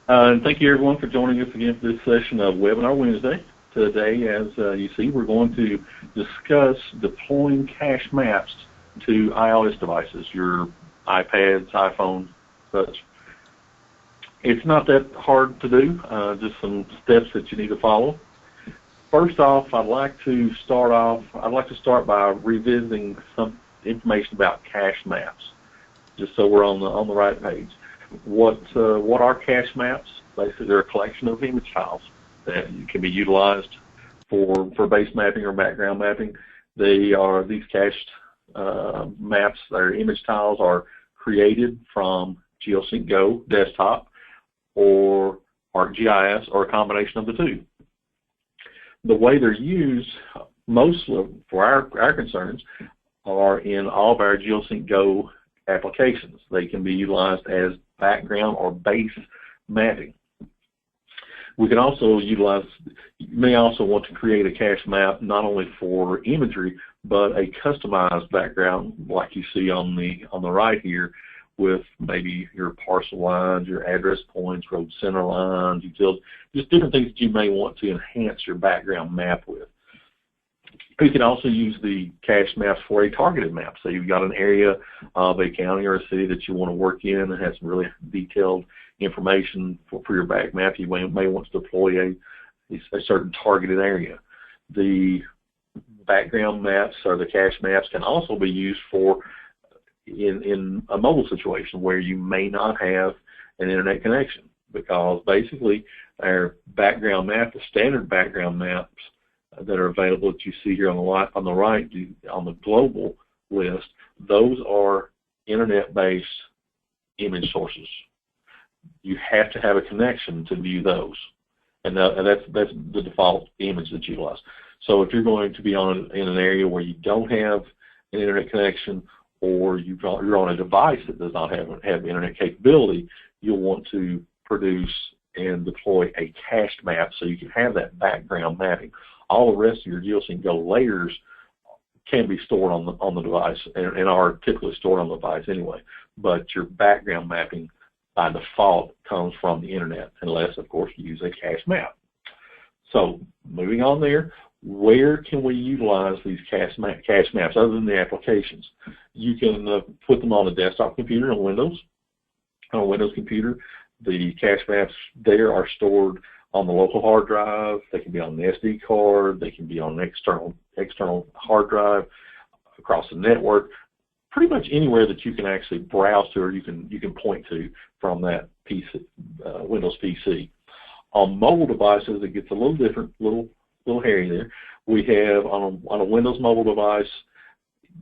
And thank you everyone for joining us again for this session of Webinar Wednesday. Today, as you see, we're going to discuss deploying cache maps to iOS devices, your iPads, iPhones, such. It's not that hard to do, just some steps that you need to follow. First off, I'd like to start by revisiting some information about cache maps, just so we're on the right page. What are cache maps? Basically, they're a collection of image files that can be utilized for base mapping or background mapping. These cached maps, their image tiles are created from GeoSync GO desktop or ArcGIS or a combination of the two. The way they're used, mostly for our concerns, are in all of our GeoSync GO applications. They can be utilized as background or base mapping. We can also utilize, you may also want to create a cache map not only for imagery, but a customized background like you see on the right here, with maybe your parcel lines, your address points, road center lines, utilities, just different things that you may want to enhance your background map with. You can also use the cache maps for a targeted map. So you've got an area of a county or a city that you want to work in and has some really detailed information for your back map. You may want to deploy a certain targeted area. The background maps or the cache maps can also be used for in a mobile situation where you may not have an internet connection, because basically our background map, the standard background maps that are available that you see here on the right on the global list, those are internet-based image sources. You have to have a connection to view those, and that's the default image that's utilized. So if you're going to be in an area where you don't have an internet connection, or you're on a device that does not have internet capability, you'll want to produce and deploy a cached map so you can have that background mapping. All the rest of your GeoSync GO layers can be stored on the device and are typically stored on the device anyway. But your background mapping by default comes from the internet, unless of course you use a cache map. So moving on there, where can we utilize these cache maps other than the applications? You can put them on a desktop computer on Windows. On a Windows computer, the cache maps there are stored on the local hard drive. They can be on an SD card. They can be on an external hard drive across the network. Pretty much anywhere that you can actually browse to, or you can point to from that PC, Windows PC. On mobile devices, it gets a little different, little hairy there. We have on a Windows mobile device,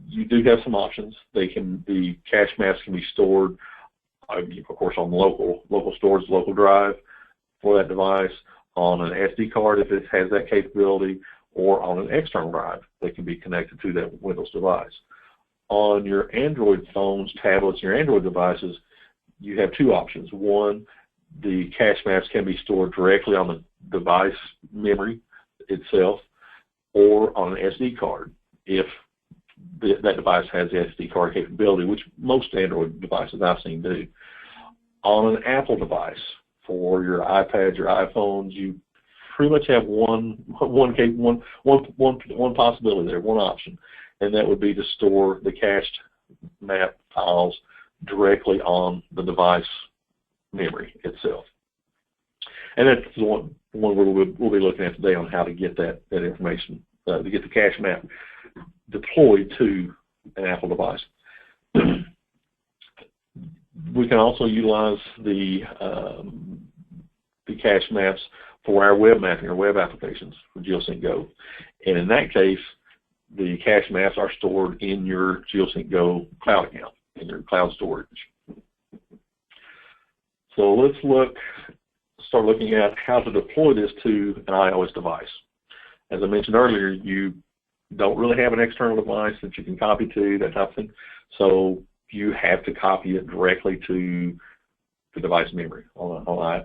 you do have some options. The cache maps can be stored, of course, on local storage, local drive for that device, on an SD card if it has that capability, or on an external drive that can be connected to that Windows device. On your Android phones, tablets, your Android devices, you have two options. One, the cache maps can be stored directly on the device memory itself, or on an SD card if that device has the SD card capability, which most Android devices I've seen do. On an Apple device, for your iPads, your iPhones, you pretty much have one possibility there, one option, and that would be to store the cached map files directly on the device memory itself. And that's the one we'll be looking at today, on how to get that information, to get the cache map deployed to an Apple device. We can also utilize the cache maps for our web mapping or web applications for GeoSync GO. And in that case, the cache maps are stored in your GeoSync GO cloud account, in your cloud storage. So let's start looking at how to deploy this to an iOS device. As I mentioned earlier, you don't really have an external device that you can copy to, that type of thing. So you have to copy it directly to the device memory for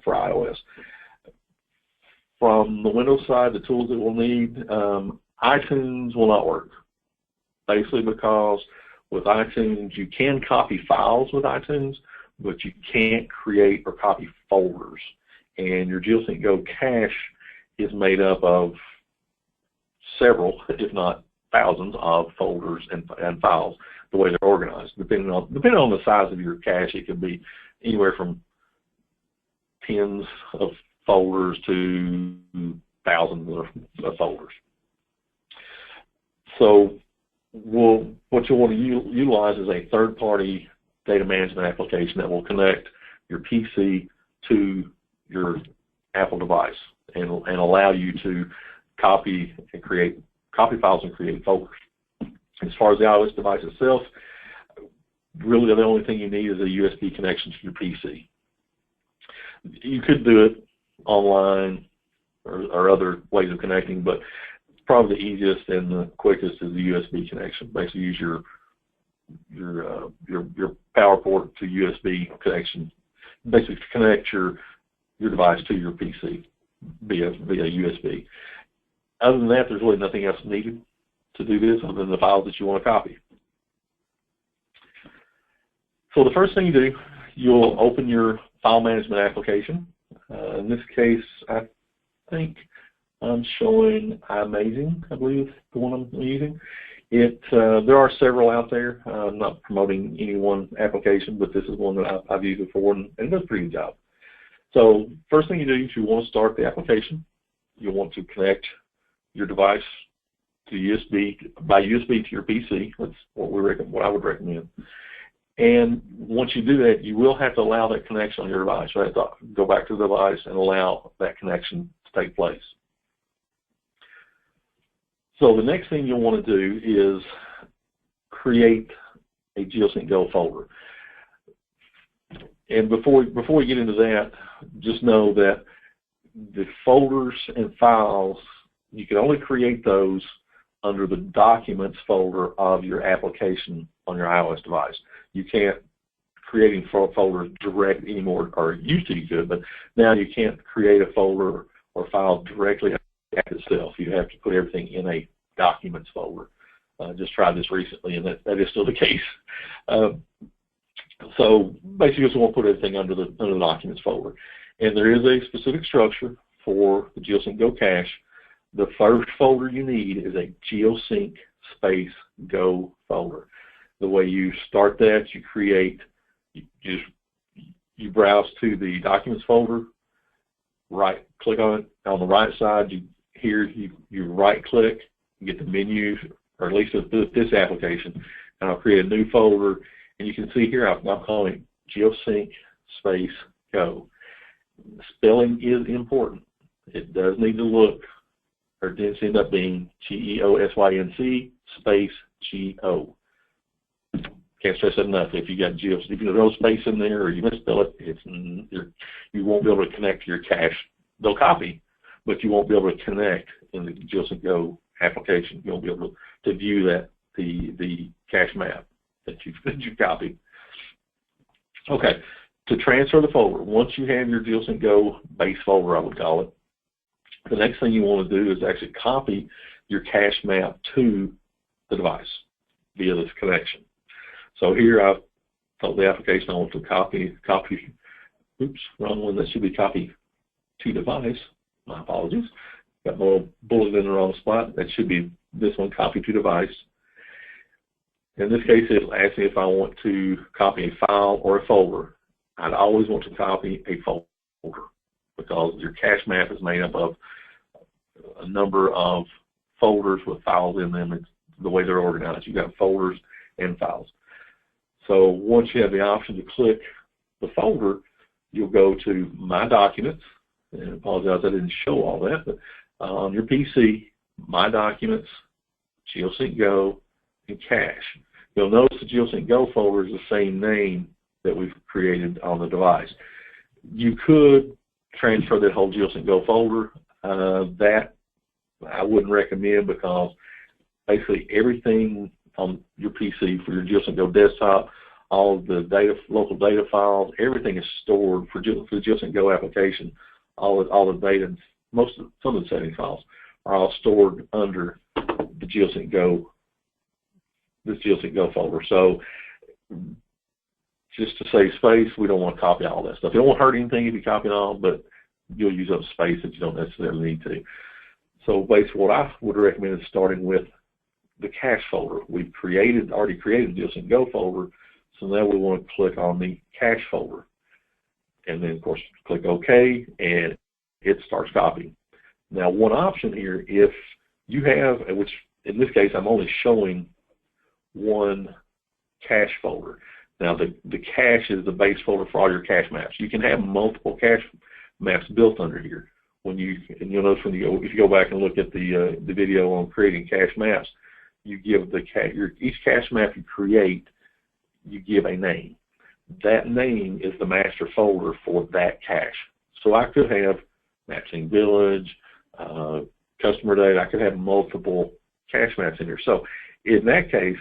iOS. From the Windows side, the tools that we'll need, iTunes will not work. Basically because with iTunes, you can copy files with iTunes, but you can't create or copy folders. and your GeoSync Go cache is made up of several, if not thousands, of folders and files, the way they're organized. Depending on the size of your cache, it could be anywhere from tens of folders to thousands of folders. So what you'll want to utilize is a third-party data management application that will connect your PC to your Apple device and allow you to copy files and create folders. As far as the iOS device itself, really the only thing you need is a USB connection to your PC. You could do it online or other ways of connecting, but probably the easiest and the quickest is the USB connection. Basically, use your power port to USB connection. Basically, connect your device to your PC via USB. Other than that, there's really nothing else needed to do this other than the files that you want to copy. So the first thing you do, you'll open your file management application. In this case, I think I'm showing iMazing, I believe, the one I'm using. There are several out there. I'm not promoting any one application, but this is one that I've used before, and it does a pretty good job. So first thing you do is you want to start the application. You'll want to connect your device to by USB to your PC. That's what I would recommend. And once you do that, you will have to allow that connection on your device. You have to go back to the device and allow that connection to take place. So the next thing you'll want to do is create a GeoSync Go folder. And before we get into that, just know that the folders and files, you can only create those under the Documents folder of your application on your iOS device. You can't create any folders direct anymore, or used to you could, but now you can't create a folder or file directly at itself. You have to put everything in a Documents folder. Just tried this recently, and that is still the case. So basically, you just want to put everything under the Documents folder. And there is a specific structure for the GeoSync Go cache. The first folder you need is a GeoSync space Go folder. The way you start that, you browse to the Documents folder, click on it. On the right side, you right click, get the menu, or at least with this application, and I'll create a new folder. And you can see here, I'm calling it GeoSync space Go. Spelling is important. It does need to look, or it does end up being GeoSync space Go. Can't stress that enough. If you got if you no space in there or you misspell it, you won't be able to connect to your cache. They'll copy, but you won't be able to connect in the GeoSync Go application. You won't be able to view the cache map that you've copied. Okay, to transfer the folder, once you have your GeoSync Go base folder, I would call it, the next thing you want to do is actually copy your cache map to the device via this connection. So here I've told the application I want to copy, oops, wrong one, that should be copy to device. My apologies. Got my little bullet in the wrong spot. That should be this one, copy to device. In this case, it'll ask me if I want to copy a file or a folder. I'd always want to copy a folder because your cache map is made up of a number of folders with files in them. It's the way they're organized. You've got folders and files. So once you have the option to click the folder, you'll go to My Documents. And I apologize I didn't show all that, but on your PC, My Documents, GeoSync Go, and Cache. You'll notice the GeoSync Go folder is the same name that we've created on the device. You could transfer that whole GeoSync Go folder. That I wouldn't recommend because basically everything on your PC for your GeoSync Go desktop, all of the local data files, everything is stored for the GeoSync Go application. All the data, some of the setting files are all stored under the GeoSync Go, this GeoSync Go folder. So just to save space, we don't want to copy all that stuff. It won't hurt anything if you copy it all, but you'll use up space that you don't necessarily need to. So basically what I would recommend is starting with the cache folder. We've already created the GeoSync Go folder, so now we want to click on the cache folder. And then, of course, click OK, and it starts copying. Now, one option here, if you have, which in this case I'm only showing one cache folder. Now, the cache is the base folder for all your cache maps. You can have multiple cache maps built under here. And you'll notice if you go back and look at the video on creating cache maps, you give each cache map you create, you give a name. That name is the master folder for that cache. So I could have MapSync Village, customer data. I could have multiple cache maps in here. So in that case,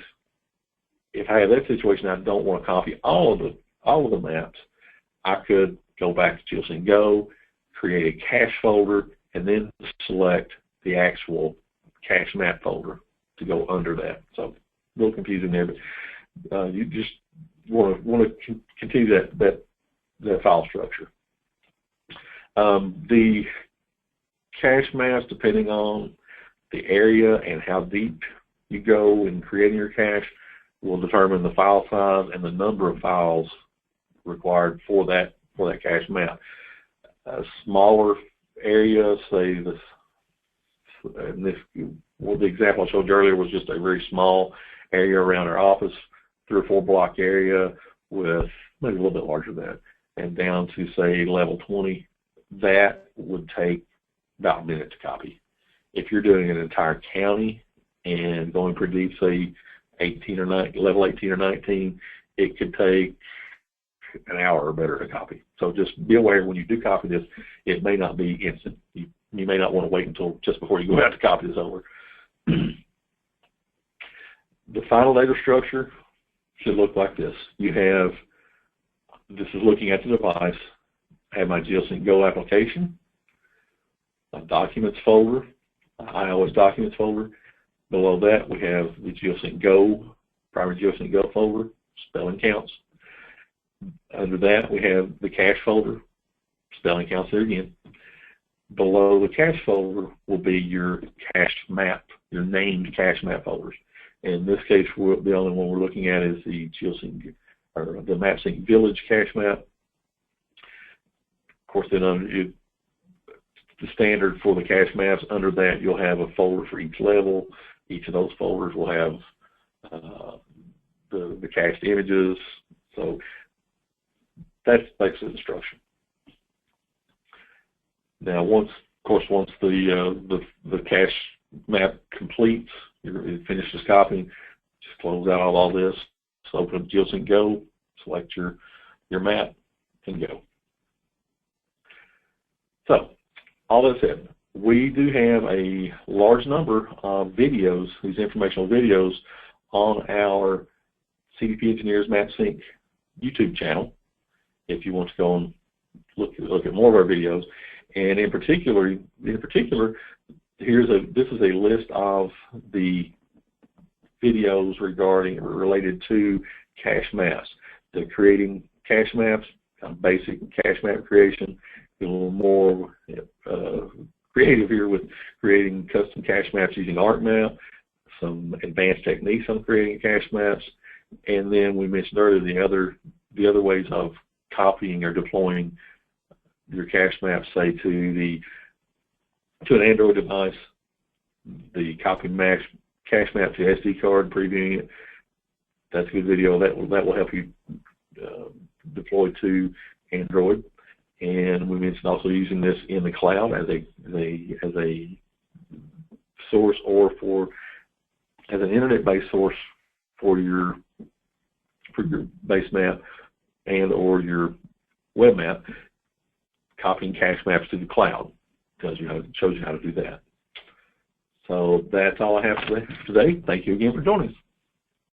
if I have that situation, I don't want to copy all of the maps. I could go back to GeoSync Go, create a cache folder, and then select the actual cache map folder to go under that. So a little confusing there, but you just want to continue that file structure. The cache maps, depending on the area and how deep you go in creating your cache, will determine the file size and the number of files required for that cache map. A smaller area, say the example I showed you earlier was just a very small area around our office, 3 or 4 block area with maybe a little bit larger than that, and down to say level 20, that would take about a minute to copy. If you're doing an entire county and going pretty deep, say level 18 or 19, it could take an hour or better to copy. So just be aware when you do copy this, it may not be instant. You may not want to wait until just before you go out to copy this over. The final data structure should look like this. This is looking at the device. I have my GeoSync Go application, my documents folder, my iOS documents folder. Below that, we have the GeoSync Go, primary GeoSync Go folder, spelling counts. Under that, we have the cache folder, spelling counts there again. Below the cache folder will be your cache map, your named cache map folders. In this case, the only one we're looking at is the GeoSync or the MapSync Village cache map. Of course, then under the standard for the cache maps, under that you'll have a folder for each level. Each of those folders will have the cached images. So that's basically the structure. Now, once the cache map completes, it finishes copying, just close out all this. So open up GeoSync Go, select your map, and go. So, all that said, we do have a large number of videos, these informational videos, on our CDP Engineers MapSync YouTube channel. If you want to go and look at more of our videos, and in particular, this is a list of the videos related to cache maps. The creating cache maps, kind of basic cache map creation, a little more creative here with creating custom cache maps using ArcMap, some advanced techniques on creating cache maps, and then we mentioned earlier the other ways of copying or deploying your cache maps, say to an Android device, the copying cache map to SD card, previewing it. That's a good video. That will help you deploy to Android. And we mentioned also using this in the cloud as a source, or as an internet-based source for your base map and or your web map. Copying cache maps to the cloud shows you how to do that. So that's all I have today. Thank you again for joining us.